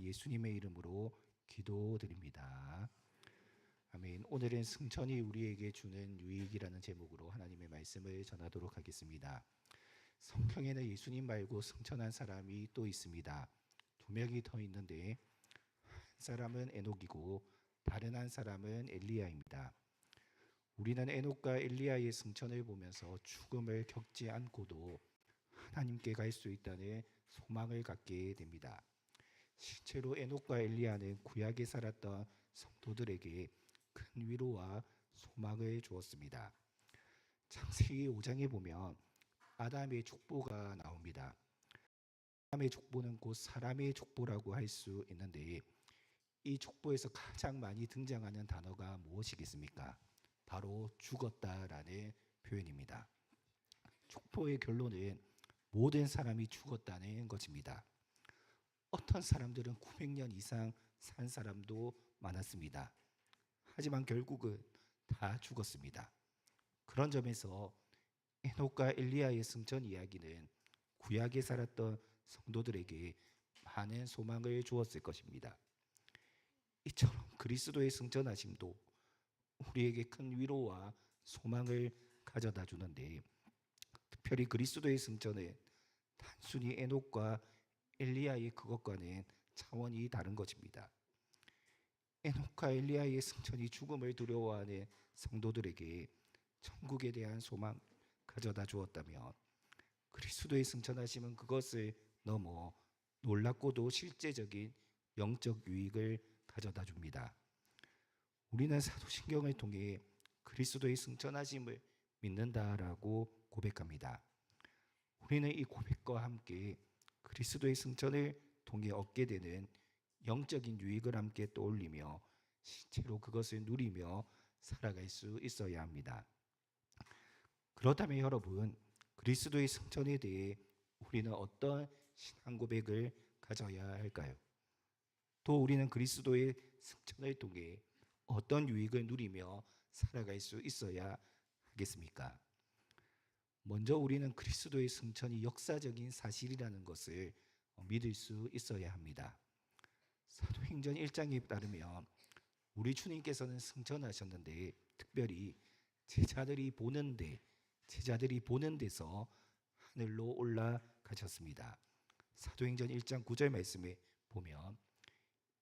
예수님의 이름으로 기도드립니다. 아멘. 오늘은 승천이 우리에게 주는 유익이라는 제목으로 하나님의 말씀을 전하도록 하겠습니다. 성경에는 예수님 말고 승천한 사람이 또 있습니다. 두 명이 더 있는데 한 사람은 에녹이고 다른 한 사람은 엘리야입니다. 우리는 에녹과 엘리야의 승천을 보면서 죽음을 겪지 않고도 하나님께 갈 수 있다는 소망을 갖게 됩니다. 실제로 에녹과 엘리야는 구약에 살았던 성도들에게 큰 위로와 소망을 주었습니다. 창세기 5장에 보면 아담의 족보가 나옵니다. 아담의 족보는 곧 사람의 족보라고 할 수 있는데 이 족보에서 가장 많이 등장하는 단어가 무엇이겠습니까? 바로 죽었다라는 표현입니다. 족보의 결론은 모든 사람이 죽었다는 것입니다. 어떤 사람들은 900년 이상 산 사람도 많았습니다. 하지만 결국은 다 죽었습니다. 그런 점에서 에녹과 엘리야의 승천 이야기는 구약에 살았던 성도들에게 많은 소망을 주었을 것입니다. 이처럼 그리스도의 승천하심도 우리에게 큰 위로와 소망을 가져다 주는데, 특별히 그리스도의 승천은 단순히 에녹과 엘리야의 그것과는 차원이 다른 것입니다. 에녹과 엘리야의 승천이 죽음을 두려워하는 성도들에게 천국에 대한 소망 가져다 주었다면, 그리스도의 승천하심은 그것을 넘어 놀랍고도 실제적인 영적 유익을 가져다 줍니다. 우리는 사도신경을 통해 그리스도의 승천하심을 믿는다라고 고백합니다. 우리는 이 고백과 함께 그리스도의 승천을 통해 얻게 되는 영적인 유익을 함께 떠올리며 실제로 그것을 누리며 살아갈 수 있어야 합니다. 그렇다면 여러분, 그리스도의 승천에 대해 우리는 어떤 신앙 고백을 가져야 할까요? 또 우리는 그리스도의 승천을 통해 어떤 유익을 누리며 살아갈 수 있어야 하겠습니까? 먼저 우리는 그리스도의 승천이 역사적인 사실이라는 것을 믿을 수 있어야 합니다. 사도행전 1장에 따르면 우리 주님께서는 승천하셨는데 특별히 제자들이 보는 데서 하늘로 올라가셨습니다. 사도행전 1장 9절 말씀에 보면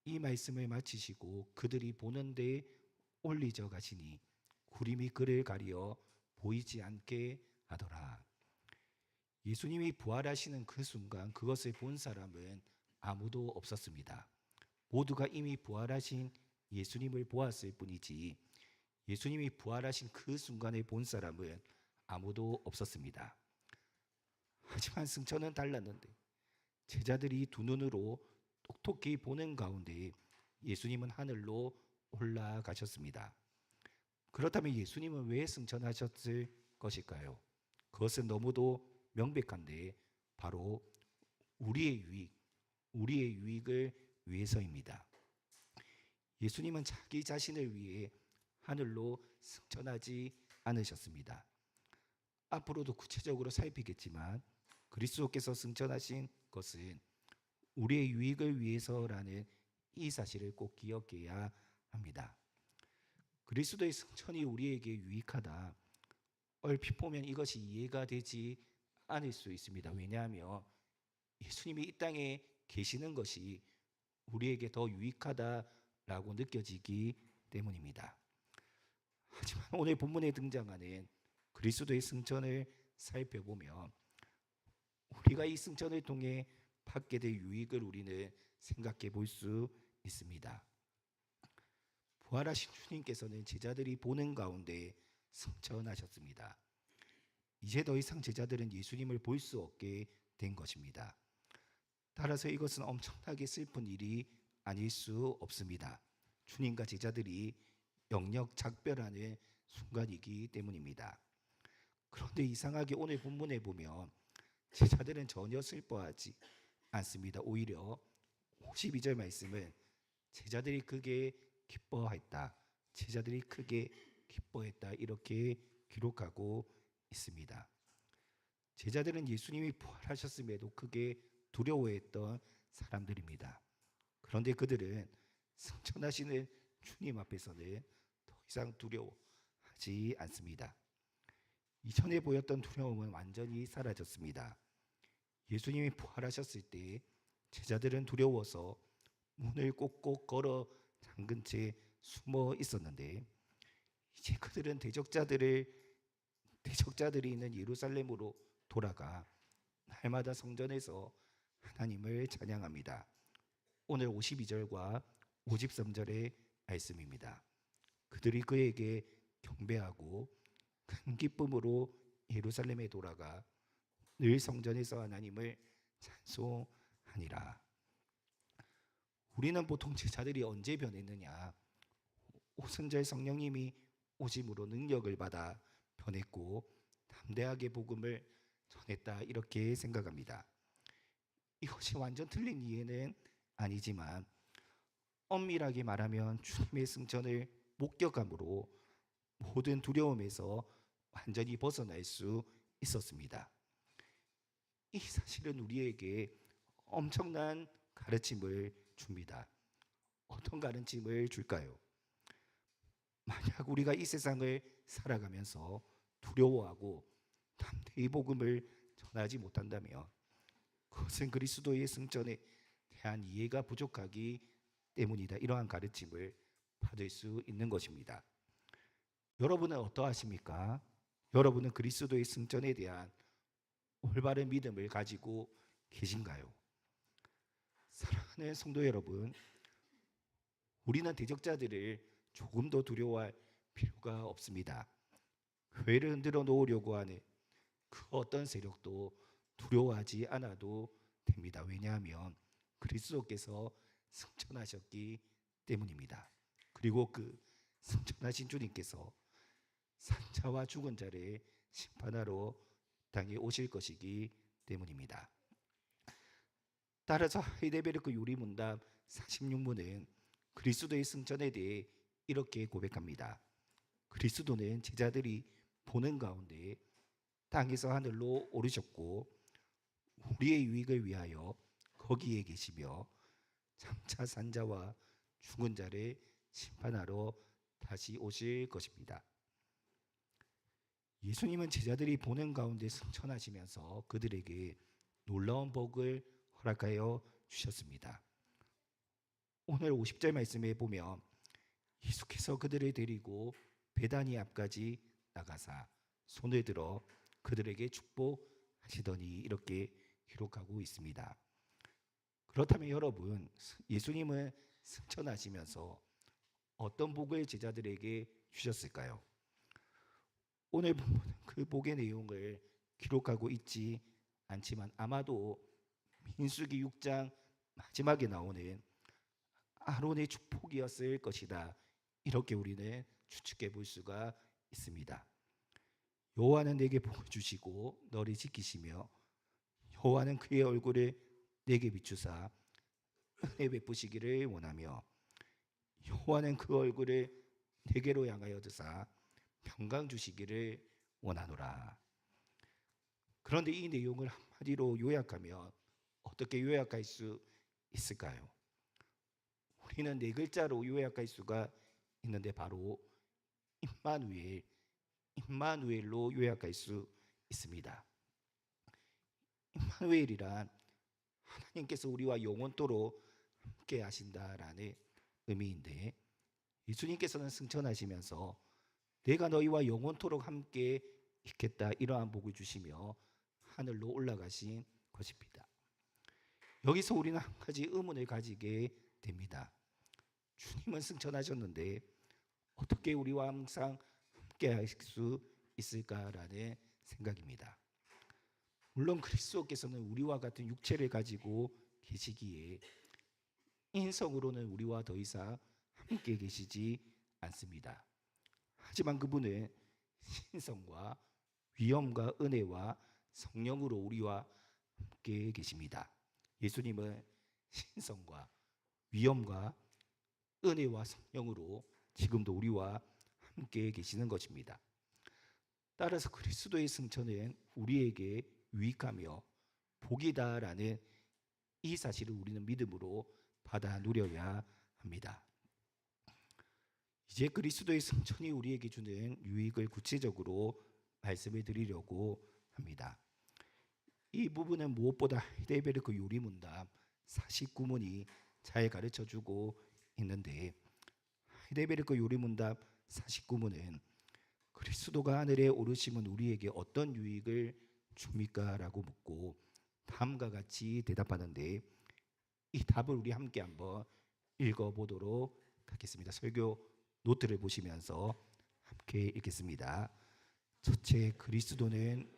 이 말씀을 마치시고 그들이 보는 데에 올리져 가시니 구름이 그를 가리어 보이지 않게 하더라. 예수님이 부활하시는 그 순간 그것을 본 사람은 아무도 없었습니다. 모두가 이미 부활하신 예수님을 보았을 뿐이지 예수님이 부활하신 그 순간에 본 사람은 아무도 없었습니다. 하지만 승천은 달랐는데 제자들이 두 눈으로 똑똑히 보는 가운데 예수님은 하늘로 올라가셨습니다. 그렇다면 예수님은 왜 승천하셨을 것일까요? 그것은 너무도 명백한데 바로 우리의 유익을 위해서입니다. 예수님은 자기 자신을 위해 하늘로 승천하지 않으셨습니다. 앞으로도 구체적으로 살피겠지만 그리스도께서 승천하신 것은 우리의 유익을 위해서라는 이 사실을 꼭 기억해야 합니다. 그리스도의 승천이 우리에게 유익하다. 얼핏 보면 이것이 이해가 되지 않을 수 있습니다. 왜냐하면 예수님이 이 땅에 계시는 것이 우리에게 더 유익하다라고 느껴지기 때문입니다. 하지만 오늘 본문에 등장하는 그리스도의 승천을 살펴보면 우리가 이 승천을 통해 받게 될 유익을 우리는 생각해 볼 수 있습니다. 부활하신 주님께서는 제자들이 보는 가운데 승천하셨습니다. 이제 더 이상 제자들은 예수님을 볼 수 없게 된 것입니다. 따라서 이것은 엄청나게 슬픈 일이 아닐 수 없습니다. 주님과 제자들이 영역 작별하는 순간이기 때문입니다. 그런데 이상하게 오늘 본문에 보면 제자들은 전혀 슬퍼하지 않습니다. 오히려 52절 말씀은 제자들이 크게 기뻐했다. 제자들이 크게 기뻐했다. 이렇게 기록하고 있습니다. 제자들은 예수님이 부활하셨음에도 크게 두려워했던 사람들입니다. 그런데 그들은 승천하시는 주님 앞에서는 더 이상 두려워하지 않습니다. 이전에 보였던 두려움은 완전히 사라졌습니다. 예수님이 부활하셨을 때 제자들은 두려워서 문을 꼭꼭 걸어 잠근 채 숨어 있었는데, 이제 그들은 대적자들이 있는 예루살렘으로 돌아가 날마다 성전에서 하나님을 찬양합니다. 오늘 52절과 53절의 말씀입니다. 그들이 그에게 경배하고 큰 기쁨으로 예루살렘에 돌아가 늘 성전에서 하나님을 찬송하니라. 우리는 보통 제자들이 언제 변했느냐? 오순절 성령님이 오심으로 능력을 받아 변했고 담대하게 복음을 전했다, 이렇게 생각합니다. 이것이 완전 틀린 이해는 아니지만 엄밀하게 말하면 주님의 승천을 목격함으로 모든 두려움에서 완전히 벗어날 수 있었습니다. 이 사실은 우리에게 엄청난 가르침을 줍니다. 어떤 가르침을 줄까요? 만약 우리가 이 세상을 살아가면서 두려워하고 담대히 복음을 전하지 못한다면 그것은 그리스도의 승천에 대한 이해가 부족하기 때문이다. 이러한 가르침을 받을 수 있는 것입니다. 여러분은 어떠하십니까? 여러분은 그리스도의 승천에 대한 올바른 믿음을 가지고 계신가요? 사랑하는 성도 여러분, 우리는 대적자들을 조금 더 두려워할 필요가 없습니다. 교회를 흔들어 놓으려고 하는 그 어떤 세력도 두려워하지 않아도 됩니다. 왜냐하면 그리스도께서 승천하셨기 때문입니다. 그리고 그 승천하신 주님께서 산자와 죽은 자를 심판하러 땅에 오실 것이기 때문입니다. 따라서 하이델베르크 요리문답 46문은 그리스도의 승천에 대해 이렇게 고백합니다. 그리스도는 제자들이 보는 가운데 땅에서 하늘로 오르셨고 우리의 유익을 위하여 거기에 계시며 장차 산자와 죽은 자를 심판하러 다시 오실 것입니다. 예수님은 제자들이 보는 가운데 승천하시면서 그들에게 놀라운 복을 허락하여 주셨습니다. 오늘 50절 말씀에 보면 예수께서 그들을 데리고 베다니 앞까지 나가사 손을 들어 그들에게 축복하시더니, 이렇게 기록하고 있습니다. 그렇다면 여러분, 예수님은 승천하시면서 어떤 복을 제자들에게 주셨을까요? 오늘 본문은 그 복의 내용을 기록하고 있지 않지만 아마도 민수기 6장 마지막에 나오는 아론의 축복이었을 것이다, 이렇게 우리는 추측해 볼 수가 있습니다. 여호와는 내게 복을 주시고 너를 지키시며 여호와는 그의 얼굴을 내게 비추사 은혜 베푸시기를 원하며 여호와는 그 얼굴을 내게로 향하여 드사 평강 주시기를 원하노라. 그런데 이 내용을 한마디로 요약하면 어떻게 요약할 수 있을까요? 우리는 네 글자로 요약할 수가 있는데 바로 임마누엘로 요약할 수 있습니다. 임마누엘이란 하나님께서 우리와 영원토록 함께 하신다라는 의미인데, 예수님께서는 승천하시면서 내가 너희와 영원토록 함께 있겠다, 이러한 복을 주시며 하늘로 올라가신 것입니다. 여기서 우리는 한 가지 의문을 가지게 됩니다. 주님은 승천하셨는데 어떻게 우리와 항상 함께 할 수 있을까라는 생각입니다. 물론 그리스도께서는 우리와 같은 육체를 가지고 계시기에 인성으로는 우리와 더 이상 함께 계시지 않습니다. 하지만 그분은 신성과 위엄과 은혜와 성령으로 우리와 함께 계십니다. 예수님은 신성과 위엄과 은혜와 성령으로 지금도 우리와 함께 계시는 것입니다. 따라서 그리스도의 승천은 우리에게 유익하며 복이다라는 이 사실을 우리는 믿음으로 받아 누려야 합니다. 이제 그리스도의 승천이 우리에게 주는 유익을 구체적으로 말씀해 드리려고 합니다. 이 부분은 무엇보다 하이델베르크 요리문답 49문이 잘 가르쳐주고 있는데, 하이델베르크 요리문답 49문은 그리스도가 하늘에 오르심은 우리에게 어떤 유익을 줍니까? 라고 묻고 다음과 같이 대답하는데, 이 답을 우리 함께 한번 읽어보도록 하겠습니다. 설교 노트를 보시면서 함께 읽겠습니다. 첫째, 그리스도는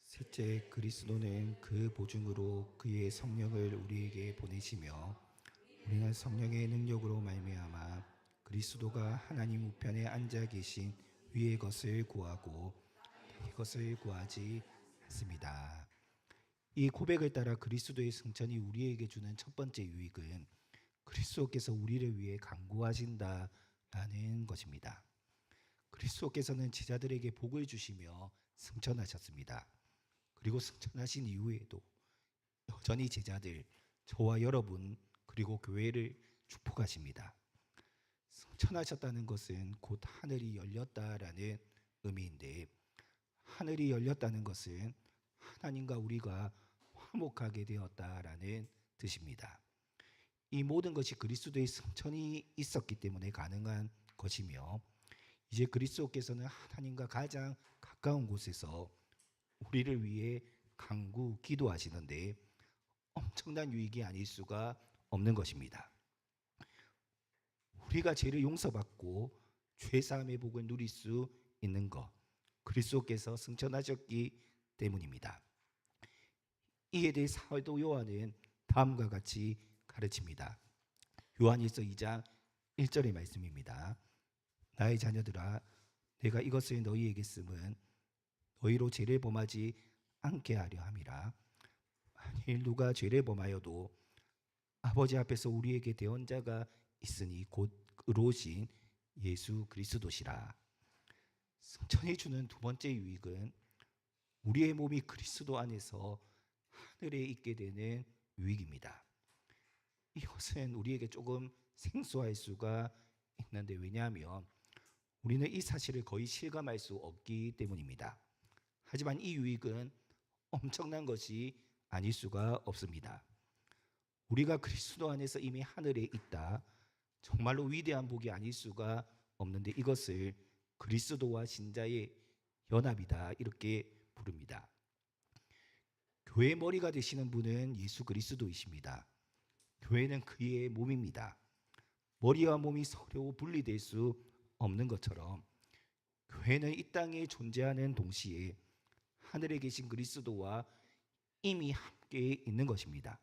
셋째, 그리스도는 그 보증으로 그의 성령을 우리에게 보내시며 우리는 성령의 능력으로 말미암아 그리스도가 하나님 우편에 앉아 계신 위의 것을 구하고 이것을 구하지 않습니다. 이 고백을 따라 그리스도의 승천이 우리에게 주는 첫 번째 유익은 그리스도께서 우리를 위해 간구하신다라는 것입니다. 그리스도께서는 제자들에게 복을 주시며 승천하셨습니다. 그리고 승천하신 이후에도 여전히 제자들, 저와 여러분, 그리고 교회를 축복하십니다. 승천하셨다는 것은 곧 하늘이 열렸다라는 의미인데, 하늘이 열렸다는 것은 하나님과 우리가 화목하게 되었다라는 뜻입니다. 이 모든 것이 그리스도의 승천이 있었기 때문에 가능한 것이며, 이제 그리스도께서는 하나님과 가장 가까운 곳에서 우리를 위해 간구 기도하시는데 엄청난 유익이 아닐 수가 없는 것입니다. 우리가 죄를 용서받고 죄사함의 복을 누릴 수 있는 것, 그리스도께서 승천하셨기 때문입니다. 이에 대해 사도 요한은 다음과 같이 가르칩니다. 요한일서 2장 1절의 말씀입니다. 나의 자녀들아, 내가 이것을 너희에게 쓰면 너희로 죄를 범하지 않게 하려 함이라. 만일 누가 죄를 범하여도 아버지 앞에서 우리에게 대언자가 있으니 곧 의로우신 예수 그리스도시라. 승천이 주는 두 번째 유익은 우리의 몸이 그리스도 안에서 하늘에 있게 되는 유익입니다. 이것은 우리에게 조금 생소할 수가 있는데, 왜냐하면 우리는 이 사실을 거의 실감할 수 없기 때문입니다. 하지만 이 유익은 엄청난 것이 아닐 수가 없습니다. 우리가 그리스도 안에서 이미 하늘에 있다, 정말로 위대한 복이 아닐 수가 없는데, 이것을 그리스도와 신자의 연합이다, 이렇게 부릅니다. 교회의 머리가 되시는 분은 예수 그리스도이십니다. 교회는 그의 몸입니다. 머리와 몸이 서로 분리될 수 없는 것처럼 교회는 이 땅에 존재하는 동시에 하늘에 계신 그리스도와 이미 함께 있는 것입니다.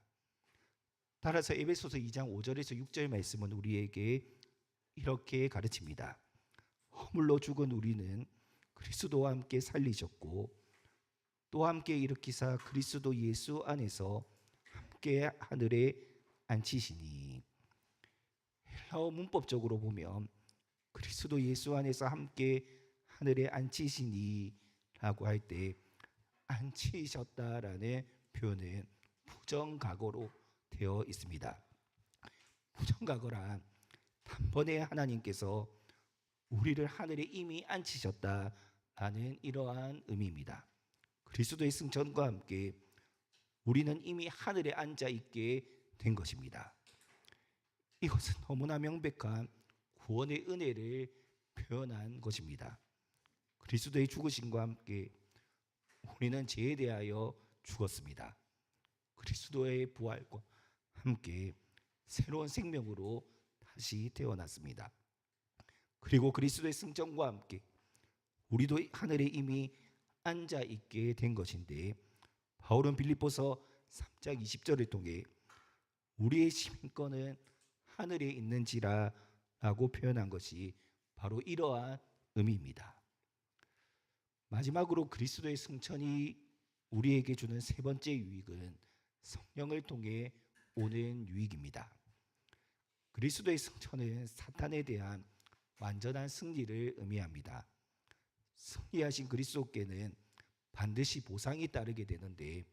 따라서 에베소서 2장 5절에서 6절 말씀은 우리에게 이렇게 가르칩니다. 허물로 죽은 우리는 그리스도와 함께 살리셨고 또 함께 일으키사 그리스도 예수 안에서 함께 하늘에 앉히시니. 헬라어 문법적으로 보면 그리스도 예수 안에서 함께 하늘에 앉히시니 라고 할 때 앉히셨다라는 표현은 부정각어로 되어 있습니다. 부정각어란 단번에 하나님께서 우리를 하늘에 이미 앉히셨다라는 이러한 의미입니다. 그리스도의 승천과 함께 우리는 이미 하늘에 앉아 있게 된 것입니다. 이것은 너무나 명백한 구원의 은혜를 표현한 것입니다. 그리스도의 죽으심과 함께 우리는 죄에 대하여 죽었습니다. 그리스도의 부활과 함께 새로운 생명으로 다시 태어났습니다. 그리고 그리스도의 승천과 함께 우리도 하늘에 이미 앉아 있게 된 것인데, 바울은 빌립보서 3장 20절을 통해 우리의 시민권은 하늘에 있는지라 라고 표현한 것이 바로 이러한 의미입니다. 마지막으로 그리스도의 승천이 우리에게 주는 세 번째 유익은 성령을 통해 오는 유익입니다. 그리스도의 승천은 사탄에 대한 완전한 승리를 의미합니다. 승리하신 그리스도께는 반드시 보상이 따르게 되는데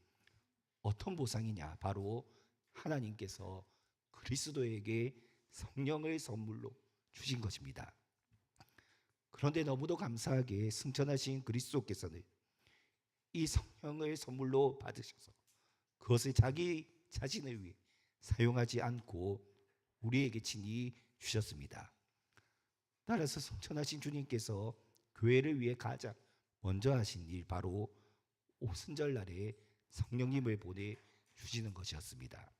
어떤 보상이냐? 바로 하나님께서 그리스도에게 성령을 선물로 주신 것입니다. 그런데 너무도 감사하게 승천하신 그리스도께서는 이 성령을 선물로 받으셔서 그것을 자기 자신을 위해 사용하지 않고 우리에게 친히 주셨습니다. 따라서 승천하신 주님께서 교회를 위해 가장 먼저 하신 일, 바로 오순절날에 성령님을 보내 주시는 것이었습니다.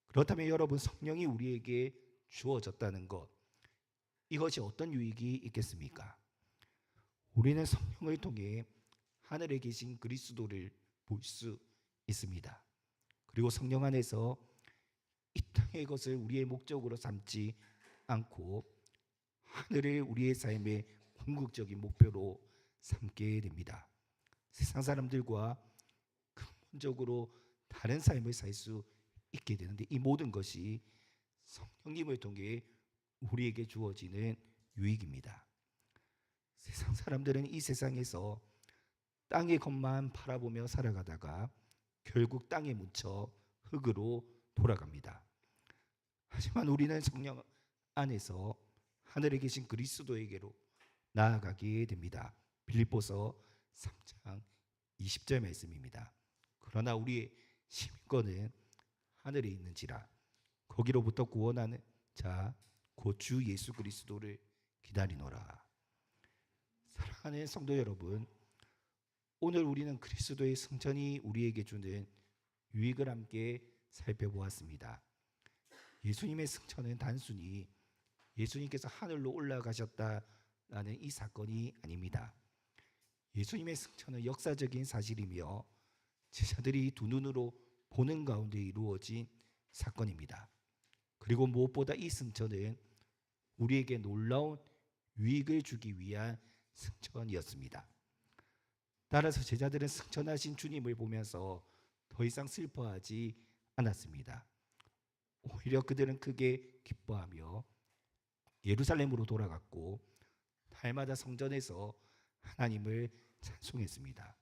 그렇다면 여러분, 성령이 우리에게 주어졌다는 것, 이것이 어떤 유익이 있겠습니까? 우리는 성령을 통해 하늘에 계신 그리스도를 볼 수 있습니다. 그리고 성령 안에서 이 땅의 것을 우리의 목적으로 삼지 않고 하늘을 우리의 삶의 궁극적인 목표로 삼게 됩니다. 세상 사람들과 근본적으로 다른 삶을 살 수 있게 되는데, 이 모든 것이 성령님을 통해 우리에게 주어지는 유익입니다. 세상 사람들은 이 세상에서 땅의 것만 바라보며 살아가다가 결국 땅에 묻혀 흙으로 돌아갑니다. 하지만 우리는 성령 안에서 하늘에 계신 그리스도에게로 나아가게 됩니다. 빌립보서 3장 20절 말씀입니다. 그러나 우리의 시민권은 하늘에 있는지라 거기로부터 구원하는 자 곧 주 예수 그리스도를 기다리노라. 사랑하는 성도 여러분, 오늘 우리는 그리스도의 승천이 우리에게 주는 유익을 함께 살펴보았습니다. 예수님의 승천은 단순히 예수님께서 하늘로 올라가셨다라는 이 사건이 아닙니다. 예수님의 승천은 역사적인 사실이며 제자들이 두 눈으로 보는 가운데 이루어진 사건입니다. 그리고 무엇보다 이 승천은 우리에게 놀라운 유익을 주기 위한 승천이었습니다. 따라서 제자들은 승천하신 주님을 보면서 더 이상 슬퍼하지 않았습니다. 오히려 그들은 크게 기뻐하며 예루살렘으로 돌아갔고 달마다 성전에서 하나님을 찬송했습니다.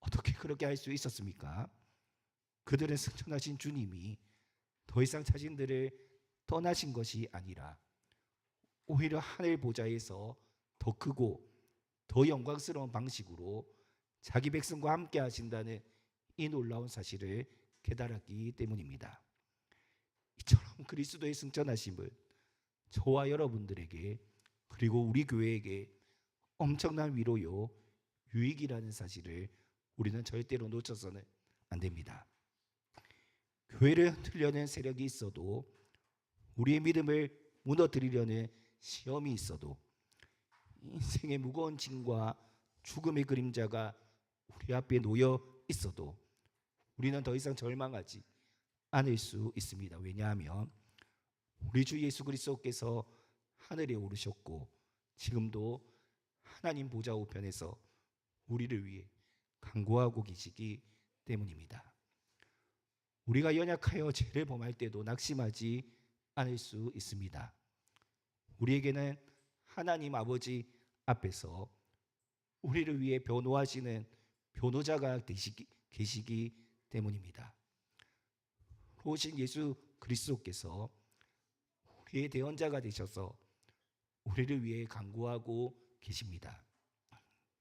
어떻게 그렇게 할 수 있었습니까? 그들은 승천하신 주님이 더 이상 자신들을 떠나신 것이 아니라 오히려 하늘 보좌에서 더 크고 더 영광스러운 방식으로 자기 백성과 함께 하신다는 이 놀라운 사실을 깨달았기 때문입니다. 이처럼 그리스도의 승천하심은 저와 여러분들에게 그리고 우리 교회에게 엄청난 위로요 유익이라는 사실을 우리는 절대로 놓쳐서는 안 됩니다. 교회를 흔들려는 세력이 있어도, 우리의 믿음을 무너뜨리려는 시험이 있어도, 인생의 무거운 짐과 죽음의 그림자가 우리 앞에 놓여 있어도 우리는 더 이상 절망하지 않을 수 있습니다. 왜냐하면 우리 주 예수 그리스도께서 하늘에 오르셨고 지금도 하나님 보좌 우편에서 우리를 위해 간구하고 계시기 때문입니다. 우리가 연약하여 죄를 범할 때도 낙심하지 않을 수 있습니다. 우리에게는 하나님 아버지 앞에서 우리를 위해 변호하시는 변호자가 계시기 때문입니다. 오신 예수 그리스도께서 우리의 대언자가 되셔서 우리를 위해 간구하고 계십니다.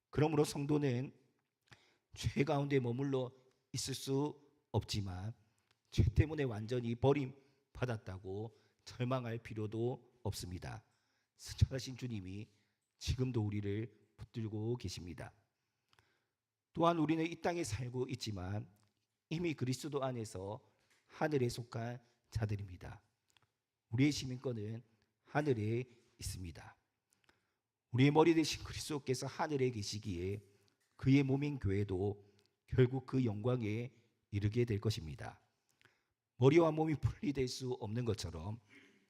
그러므로 성도는 죄 가운데 머물러 있을 수 없지만 죄 때문에 완전히 버림받았다고 절망할 필요도 없습니다. 승천하신 주님이 지금도 우리를 붙들고 계십니다. 또한 우리는 이 땅에 살고 있지만 이미 그리스도 안에서 하늘에 속한 자들입니다. 우리의 시민권은 하늘에 있습니다. 우리의 머리 되신 그리스도께서 하늘에 계시기에 그의 몸인 교회도 결국 그 영광에 이르게 될 것입니다. 머리와 몸이 분리될 수 없는 것처럼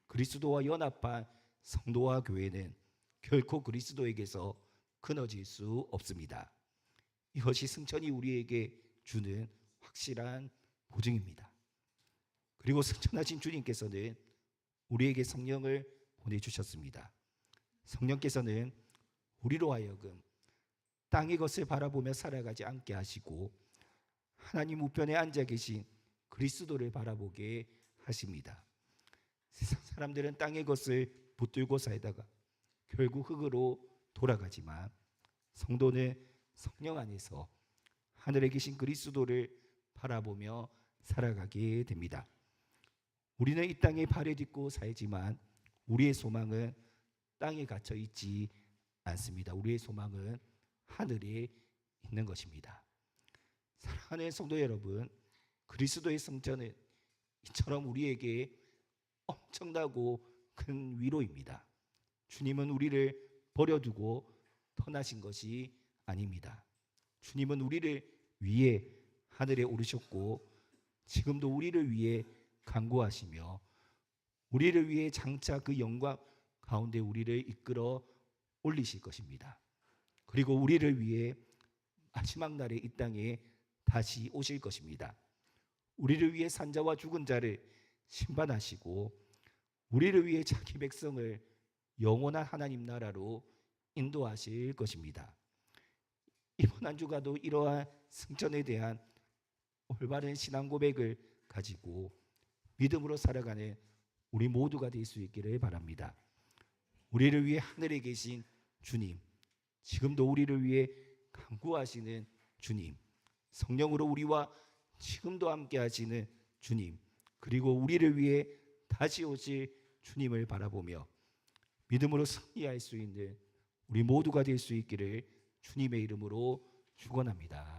그리스도와 연합한 성도와 교회는 결코 그리스도에게서 끊어질 수 없습니다. 이것이 승천이 우리에게 주는 확실한 보증입니다. 그리고 승천하신 주님께서는 우리에게 성령을 보내주셨습니다. 성령께서는 우리로 하여금 땅의 것을 바라보며 살아가지 않게 하시고 하나님 우편에 앉아 계신 그리스도를 바라보게 하십니다. 세상 사람들은 땅의 것을 붙들고 살다가 결국 흙으로 돌아가지만 성도는 성령 안에서 하늘에 계신 그리스도를 바라보며 살아가게 됩니다. 우리는 이 땅에 발을 딛고 살지만 우리의 소망은 땅에 갇혀 있지 않습니다. 우리의 소망은 하늘에 있는 것입니다. 사랑하는 성도 여러분, 그리스도의 승천은 이처럼 우리에게 엄청나고 큰 위로입니다. 주님은 우리를 버려두고 떠나신 것이 아닙니다. 주님은 우리를 위해 하늘에 오르셨고 지금도 우리를 위해 간구하시며 우리를 위해 장차 그 영광 가운데 우리를 이끌어 올리실 것입니다. 그리고 우리를 위해 마지막 날에 이 땅에 다시 오실 것입니다. 우리를 위해 산자와 죽은 자를 심판하시고 우리를 위해 자기 백성을 영원한 하나님 나라로 인도하실 것입니다. 이번 한 주간도 이러한 승천에 대한 올바른 신앙 고백을 가지고 믿음으로 살아가는 우리 모두가 될 수 있기를 바랍니다. 우리를 위해 하늘에 계신 주님, 지금도 우리를 위해 간구하시는 주님, 성령으로 우리와 지금도 함께 하시는 주님, 그리고 우리를 위해 다시 오실 주님을 바라보며 믿음으로 승리할 수 있는 우리 모두가 될 수 있기를 주님의 이름으로 축원합니다.